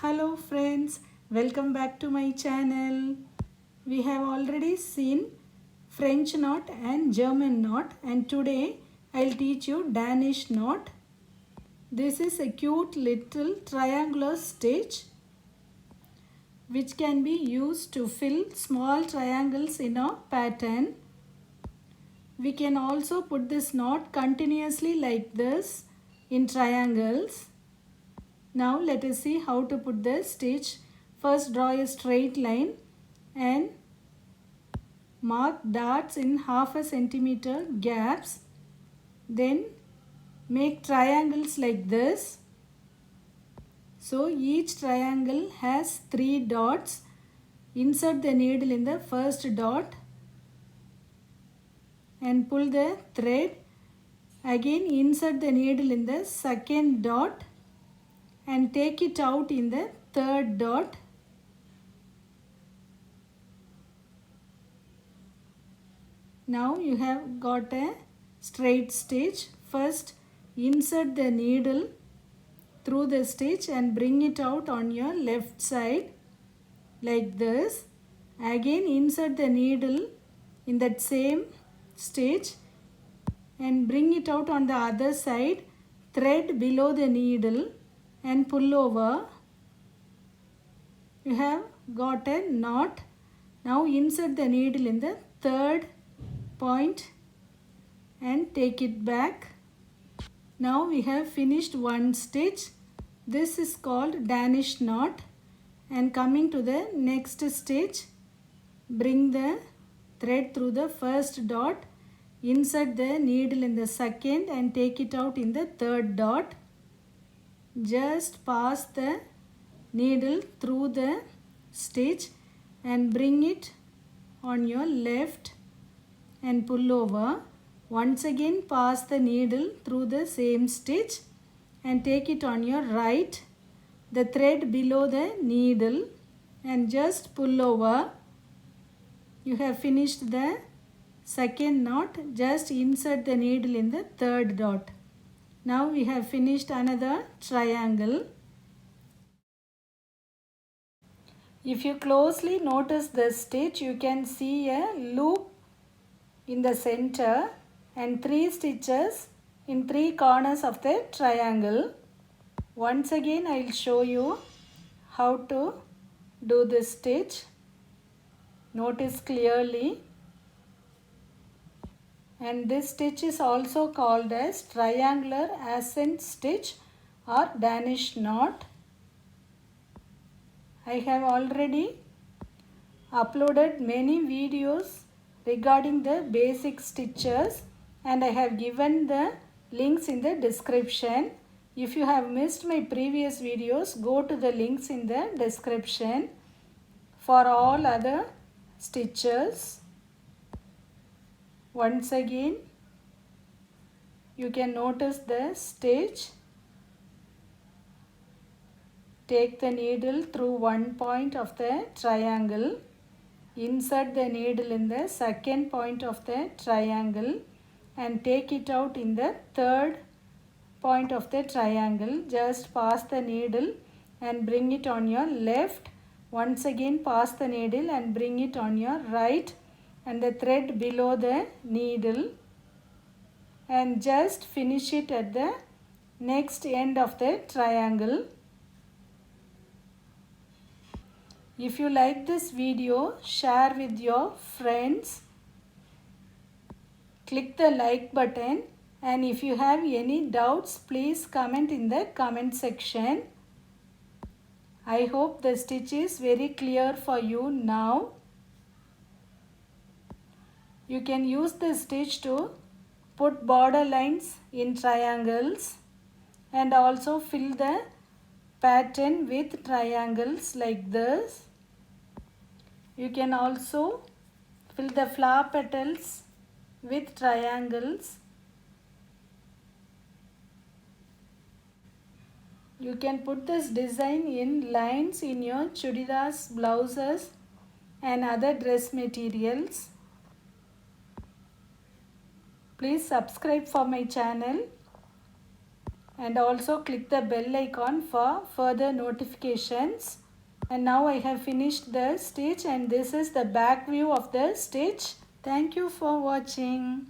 Hello friends, welcome back to my channel. We have already seen French knot and German knot, and today I'll teach you Danish knot. This is a cute little triangular stitch which can be used to fill small triangles in a pattern. We can also put this knot continuously like this in triangles. Now let us see how to put the stitch. First draw a straight line and mark darts in half a centimeter gaps. Then make triangles like this. So each triangle has 3 dots. Insert the needle in the first dot and pull the thread. Again insert the needle in the second dot and take it out in the third dot. Now you have got a straight stitch. First insert the needle through the stitch and bring it out on your left side like this. Again insert the needle in that same stitch and bring it out on the other side. Thread below the needle and pull over. You have got a knot. Now insert the needle in the third point and take it back. Now we have finished one stitch. This is called Danish knot. And coming to the next stitch, bring the thread through the first dot, insert the needle in the second and take it out in the third dot. Just pass the needle through the stitch and bring it on your left and pull over. Once again pass the needle through the same stitch and take it on your right, the thread below the needle and just pull over. You have finished the second knot. Just insert the needle in the third dot. Now we have finished another triangle. If you closely notice the stitch, you can see a loop in the center and 3 stitches in 3 corners of the triangle. Once again I will show you how to do this stitch. Notice clearly. And this stitch is also called as triangular ascent stitch or Danish knot. I have already uploaded many videos regarding the basic stitches and I have given the links in the description. If you have missed my previous videos, go to the links in the description for all other stitches. Once again, you can notice the stitch. Take the needle through one point of the triangle. Insert the needle in the second point of the triangle and take it out in the third point of the triangle. Just pass the needle and bring it on your left. Once again pass the needle and bring it on your right and the thread below the needle and just finish it at the next end of the triangle. If you like this video, share with your friends. Click the like button and if you have any doubts, please comment in the comment section. I hope the stitch is very clear for you now. You can use the stitch to put border lines in triangles and also fill the pattern with triangles like this. You can also fill the flower petals with triangles. You can put this design in lines in your chudidars, blouses and other dress materials. Please subscribe for my channel. and also click the bell icon for further notifications. And now I have finished the stitch, and this is the back view of the stitch. Thank you for watching.